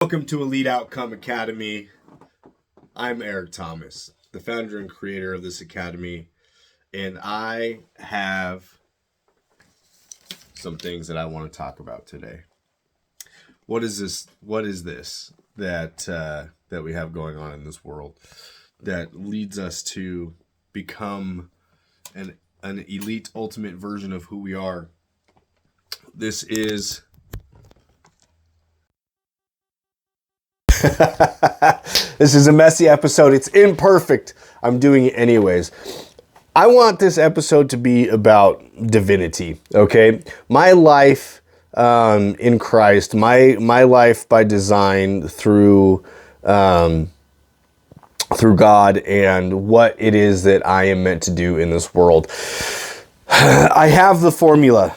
Welcome to Elite Outcome Academy. I'm Eric Thomas, the founder and creator of this academy, and I have some things that I want to talk about today. What is this? What is this that we have going on in this world that leads us to become an elite, ultimate version of who we are? This is This is a messy episode. It's imperfect. I'm doing it anyways. I want this episode to be about divinity, okay? My life in Christ, my life by design through God and what it is that I am meant to do in this world. I have the formula.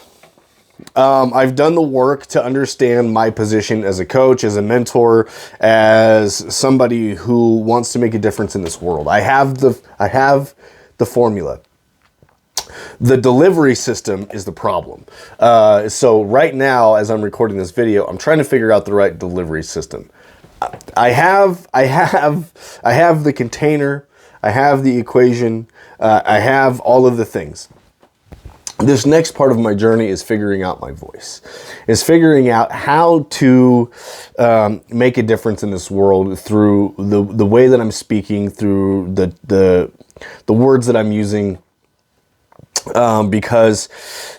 I've done the work to understand my position as a coach, as a mentor, as somebody who wants to make a difference in this world. I have the formula. The delivery system is the problem. So right now, as I'm recording this video, I'm trying to figure out the right delivery system. I have the container. I have the equation. I have all of the things. This next part of my journey is figuring out my voice, is figuring out how to make a difference in this world through the way that I'm speaking, through the words that I'm using, because,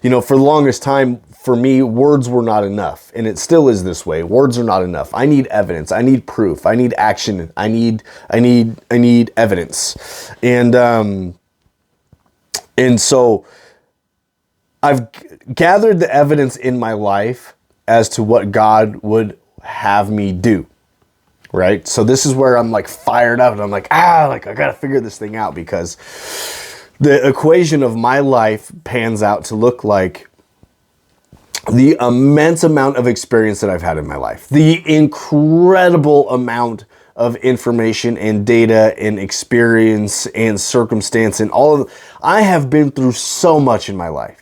you know, for the longest time, for me, words were not enough, and it still is this way. Words are not enough. I need evidence. I need proof. I need action. I need evidence, and so I've gathered the evidence in my life as to what God would have me do, right? So this is where I'm like fired up and I'm like, I gotta figure this thing out, because the equation of my life pans out to look like the immense amount of experience that I've had in my life, the incredible amount of information and data and experience and circumstance and I have been through so much in my life.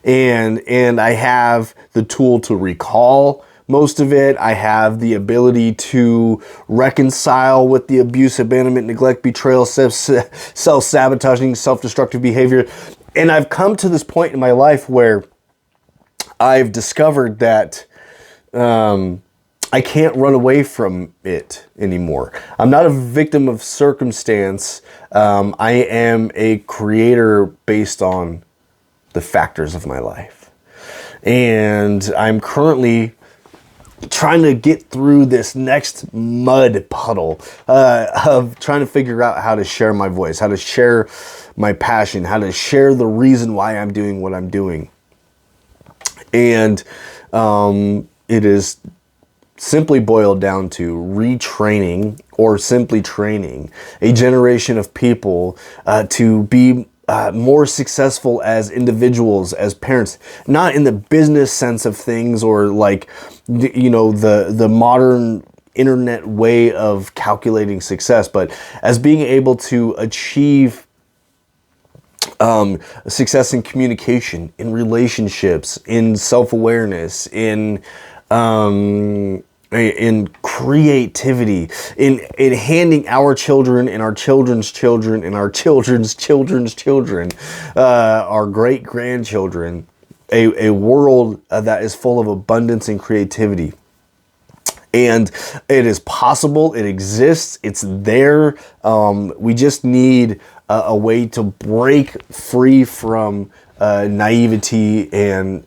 And I have the tool to recall most of it. I have the ability to reconcile with the abuse, abandonment, neglect, betrayal, self-sabotaging, self-destructive behavior. And I've come to this point in my life where I've discovered that I can't run away from it anymore. I'm not a victim of circumstance. I am a creator based on the factors of my life. And I'm currently trying to get through this next mud puddle of trying to figure out how to share my voice, how to share my passion, how to share the reason why I'm doing what I'm doing. And it is simply boiled down to retraining, or simply training a generation of people to be more successful as individuals, as parents, not in the business sense of things, or like, you know, the modern internet way of calculating success, but as being able to achieve success in communication, in relationships, in self-awareness, in creativity, in handing our children and our children's children and our children's children's children, our great-grandchildren, a world that is full of abundance and creativity. And it is possible, it exists, it's there. We just need a way to break free from naivety and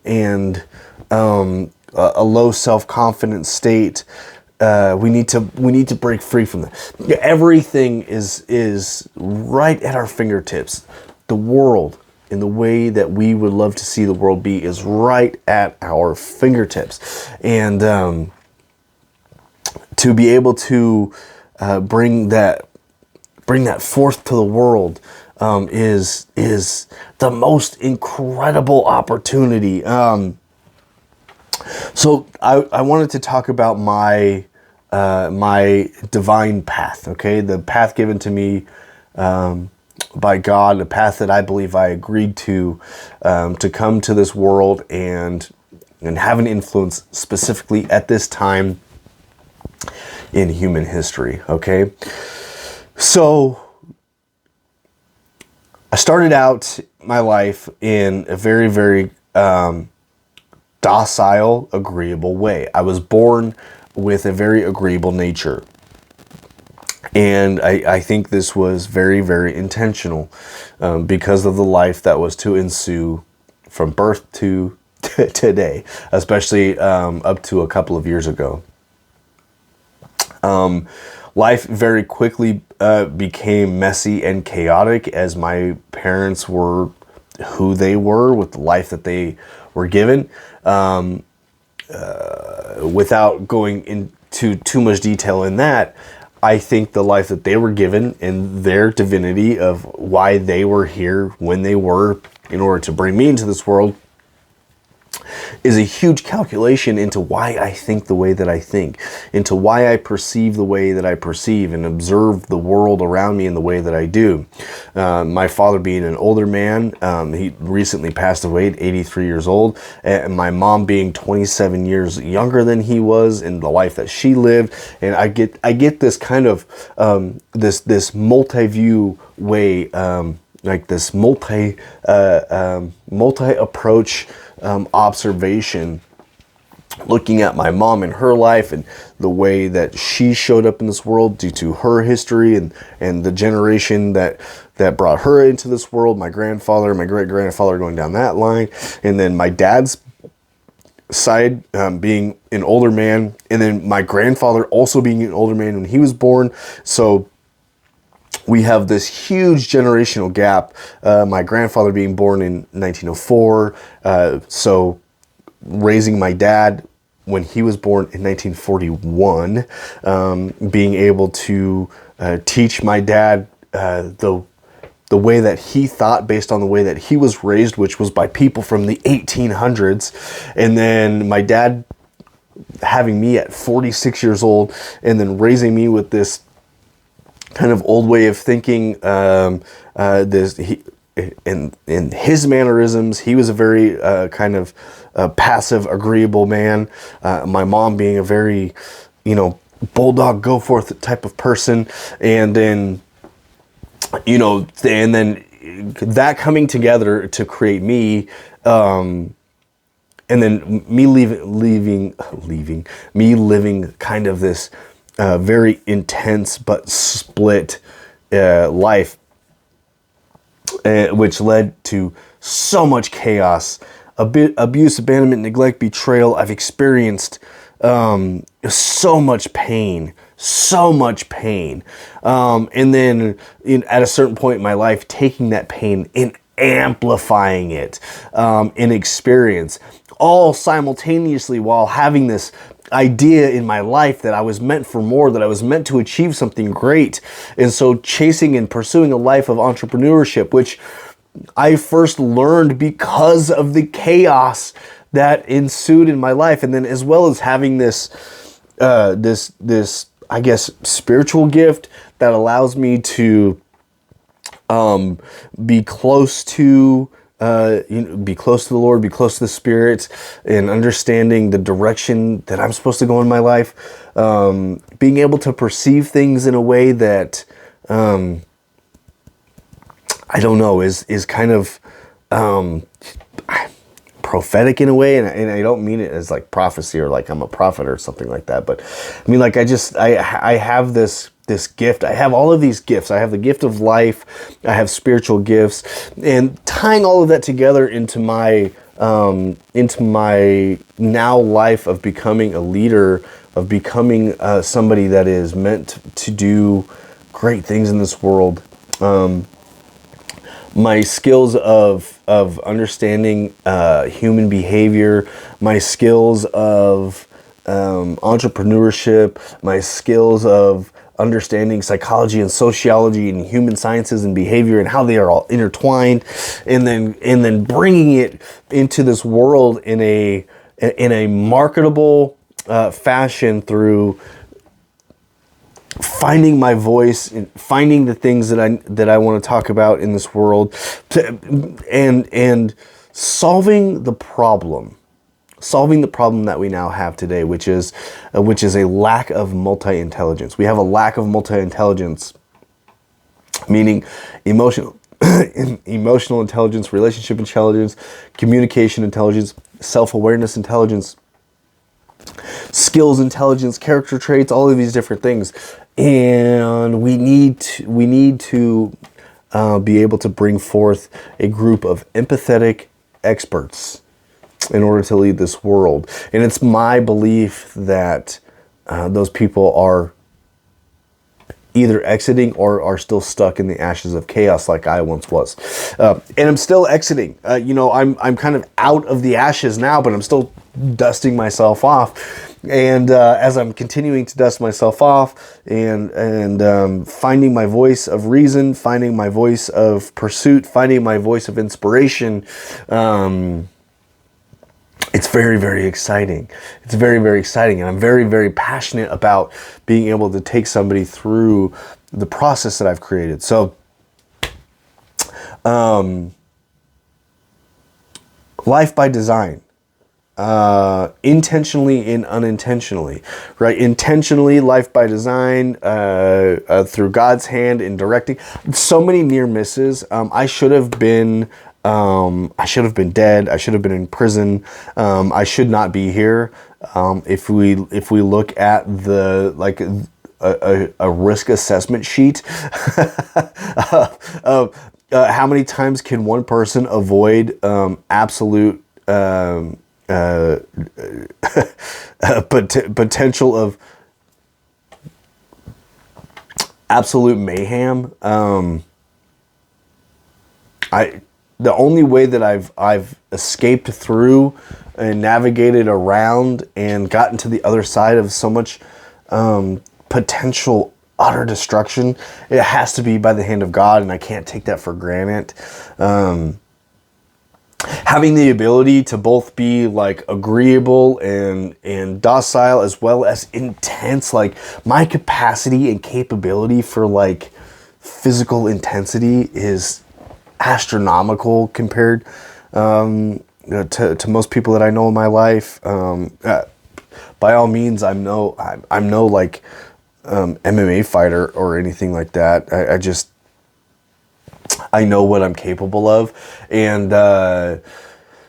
a low self-confidence state. We need to break free from that. Everything is right at our fingertips. The world, in the way that we would love to see the world be, is right at our fingertips. And to be able to bring that forth to the world is the most incredible opportunity. So I wanted to talk about my divine path, okay? The path given to me by God, the path that I believe I agreed to come to this world and have an influence specifically at this time in human history. Okay, so I started out my life in a very, very docile, agreeable way. I was born with a very agreeable nature. And I think this was very, very intentional because of the life that was to ensue from birth to today, especially up to a couple of years ago. Life very quickly became messy and chaotic as my parents were who they were with the life that they were given. Without going into too much detail in that, I think the life that they were given and their divinity of why they were here when they were in order to bring me into this world is a huge calculation into why I think the way that I think, into why I perceive the way that I perceive and observe the world around me in the way that I do. My father being an older man, he recently passed away at 83 years old, and my mom being 27 years younger than he was in the life that she lived. And I get this kind of this multi-view way, like this multi approach observation, looking at my mom and her life and the way that she showed up in this world due to her history and the generation that brought her into this world, my grandfather, my great-grandfather, going down that line, and then my dad's side being an older man, and then my grandfather also being an older man when he was born. So we have this huge generational gap. My grandfather being born in 1904, so raising my dad when he was born in 1941, being able to teach my dad the way that he thought based on the way that he was raised, which was by people from the 1800s, and then my dad having me at 46 years old, and then raising me with this kind of old way of thinking. In his mannerisms, he was a very kind of passive, agreeable man. My mom being a very, bulldog, go forth type of person, and then, and then that coming together to create me. And then me living kind of this very intense but split life, which led to so much chaos, abuse, abandonment, neglect, betrayal. I've experienced so much pain. And then at a certain point in my life, taking that pain and amplifying it in experience, all simultaneously while having this idea in my life that I was meant for more, that I was meant to achieve something great. And so chasing and pursuing a life of entrepreneurship, which I first learned because of the chaos that ensued in my life. And then as well as having this I guess, spiritual gift that allows me to be close to be close to the Lord, be close to the Spirit, and understanding the direction that I'm supposed to go in my life. Being able to perceive things in a way that I don't know, is kind of prophetic in a way, and I don't mean it as like prophecy or like I'm a prophet or something like that, but I mean, like, I have this gift. I have all of these gifts. I have the gift of life. I have spiritual gifts, and tying all of that together into my now life of becoming a leader, of becoming somebody that is meant to do great things in this world. My skills of understanding human behavior, my skills of entrepreneurship, my skills of understanding psychology and sociology and human sciences and behavior and how they are all intertwined, and then bringing it into this world in a marketable fashion through finding my voice and finding the things that I want to talk about in this world, and solving the problem solving the problem that we now have today, which is a lack of multi-intelligence. We have a lack of multi-intelligence, meaning emotional emotional intelligence, relationship intelligence, communication intelligence, self-awareness intelligence, skills intelligence, character traits, all of these different things. And we need to be able to bring forth a group of empathetic experts in order to lead this world. And it's my belief that those people are either exiting or are still stuck in the ashes of chaos like I once was. And I'm still exiting. I'm kind of out of the ashes now, but I'm still dusting myself off. And as I'm continuing to dust myself off and finding my voice of reason, finding my voice of pursuit, finding my voice of inspiration, it's very, very exciting. It's very, very exciting. And I'm very, very passionate about being able to take somebody through the process that I've created. So, life by design, intentionally and unintentionally, right? Intentionally, life by design, through God's hand in directing. So many near misses. I should have been dead. I should have been in prison. I should not be here. If we look at the a risk assessment sheet of how many times can one person avoid absolute potential of absolute mayhem. The only way that I've escaped through and navigated around and gotten to the other side of so much potential utter destruction, it has to be by the hand of God, and I can't take that for granted. Having the ability to both be like agreeable and docile as well as intense, like my capacity and capability for like physical intensity is astronomical compared to most people that I know in my life. By all means, I'm no like MMA fighter or anything like that. I know what I'm capable of, and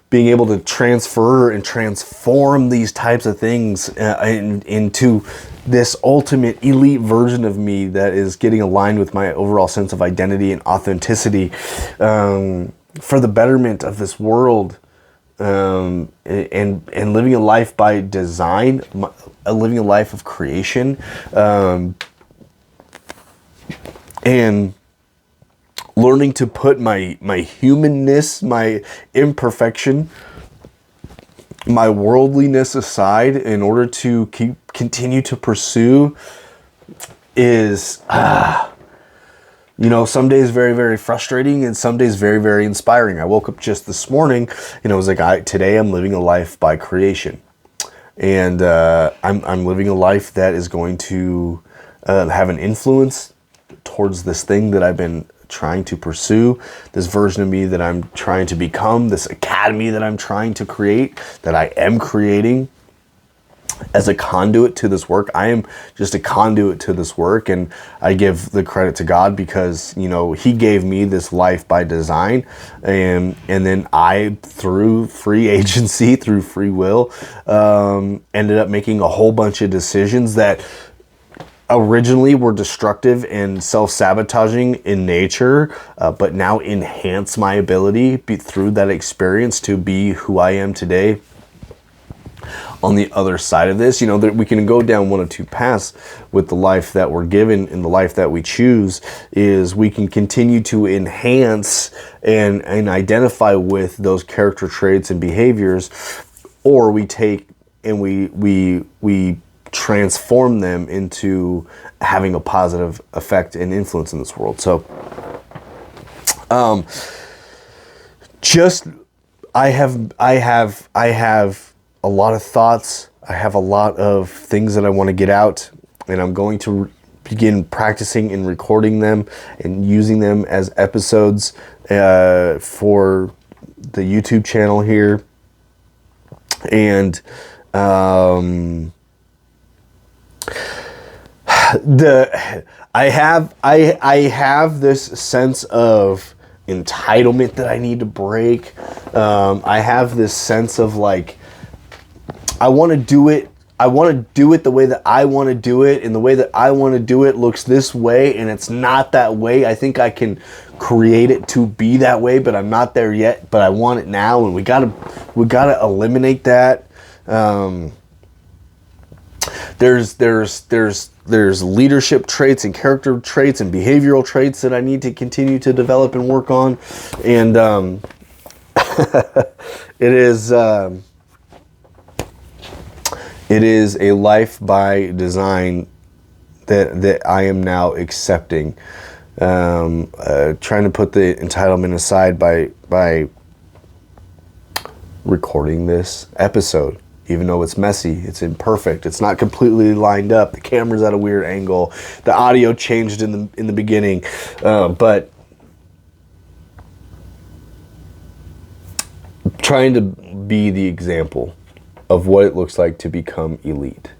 being able to transfer and transform these types of things into this ultimate elite version of me that is getting aligned with my overall sense of identity and authenticity, for the betterment of this world, and living a life by design, living a life of creation, and learning to put my humanness, my imperfection, my worldliness aside in order to continue to pursue is, some days very, very frustrating and some days very, very inspiring. I woke up just this morning and I was like, today I'm living a life by creation. And I'm living a life that is going to have an influence towards this thing that I've been trying to pursue, this version of me that I'm trying to become, this academy that I'm trying to create, that I am creating as a conduit to this work. I am just a conduit to this work, and I give the credit to God because, He gave me this life by design, and then I, through free agency, through free will, ended up making a whole bunch of decisions that originally were destructive and self-sabotaging in nature, but now enhance my ability through that experience to be who I am today. On the other side of this, that we can go down one of two paths with the life that we're given and the life that we choose, is we can continue to enhance and identify with those character traits and behaviors, or we take and we transform them into having a positive effect and influence in this world. So, I have a lot of thoughts. I have a lot of things that I want to get out, and I'm going to begin practicing and recording them and using them as episodes for the YouTube channel here. And I have this sense of entitlement that I need to break. I have this sense of like, I want to do it. I want to do it the way that I want to do it, and the way that I want to do it looks this way, and it's not that way. I think I can create it to be that way, but I'm not there yet. But I want it now, and we gotta eliminate that. There's leadership traits and character traits and behavioral traits that I need to continue to develop and work on, and it is a life by design that I am now accepting. Trying to put the entitlement aside by recording this episode. Even though it's messy, it's imperfect, it's not completely lined up, the camera's at a weird angle, the audio changed in the beginning, but trying to be the example of what it looks like to become elite,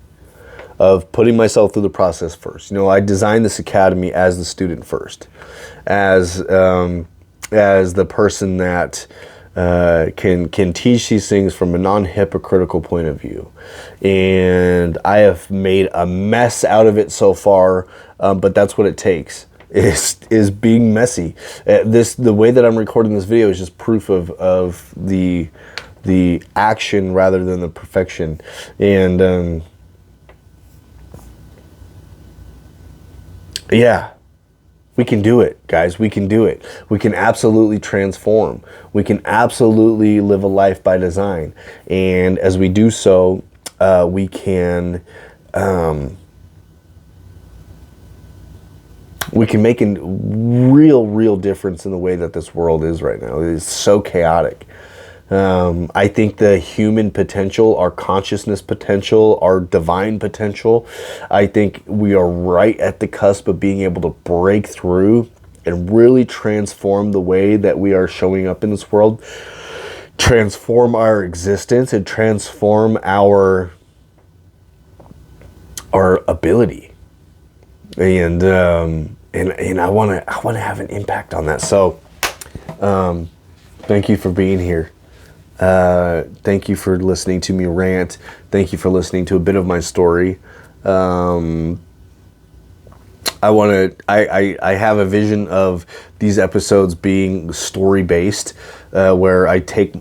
of putting myself through the process first. I designed this academy as the student first, as the person that can teach these things from a non-hypocritical point of view. And I have made a mess out of it so far, but that's what it takes, is being messy. The way that I'm recording this video is just proof of the action rather than the perfection. And yeah, we can do it, guys. We can do it. We can absolutely transform. We can absolutely live a life by design. And as we do so, we can make a real difference in the way that this world is right now. It is so chaotic. I think the human potential, our consciousness potential, our divine potential, I think we are right at the cusp of being able to break through and really transform the way that we are showing up in this world, transform our existence, and transform our ability. And I want to have an impact on that. So, thank you for being here. Thank you for listening to me rant. Thank you for listening to a bit of my story. I have a vision of these episodes being story based, where I take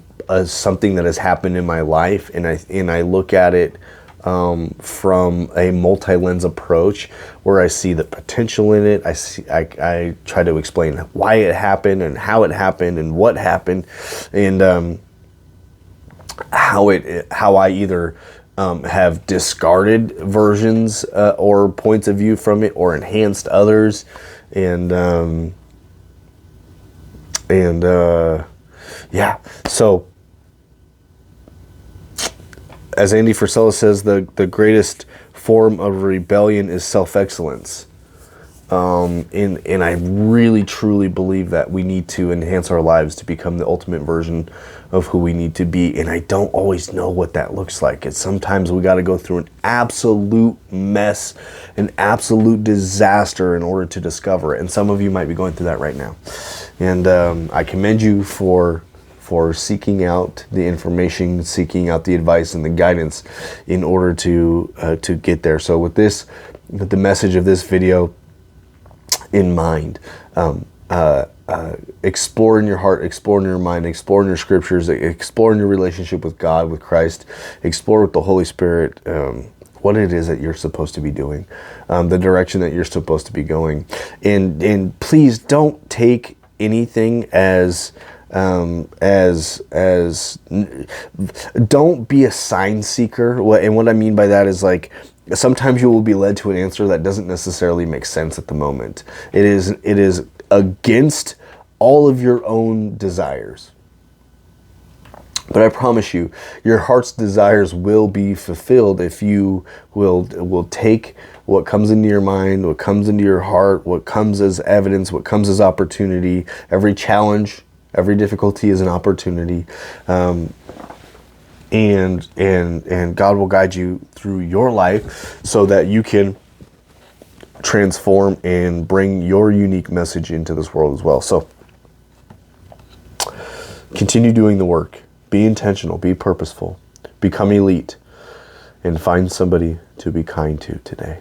something that has happened in my life and I look at it from a multi-lens approach, where I see the potential in it. I try to explain why it happened and how it happened and what happened, and how I either have discarded versions or points of view from it, or enhanced others, and yeah. So, as Andy Frisella says, the greatest form of rebellion is self-excellence. And I really truly believe that we need to enhance our lives to become the ultimate version of who we need to be. And I don't always know what that looks like. Sometimes we got to go through an absolute mess, an absolute disaster in order to discover it. And some of you might be going through that right now. And I commend you for seeking out the information, seeking out the advice and the guidance in order to get there. So with the message of this video in mind, explore in your heart, explore in your mind, explore in your scriptures, explore in your relationship with God, with Christ, explore with the Holy Spirit, what it is that you're supposed to be doing, the direction that you're supposed to be going. And please don't take anything as don't be a sign seeker. And what I mean by that is, like, sometimes you will be led to an answer that doesn't necessarily make sense at the moment. It is against all of your own desires. But I promise you, your heart's desires will be fulfilled if you will take what comes into your mind, what comes into your heart, what comes as evidence, what comes as opportunity. Every challenge, every difficulty is an opportunity. and God will guide you through your life so that you can transform and bring your unique message into this world as well. So continue doing the work. Be intentional, be purposeful, become elite, and find somebody to be kind to today.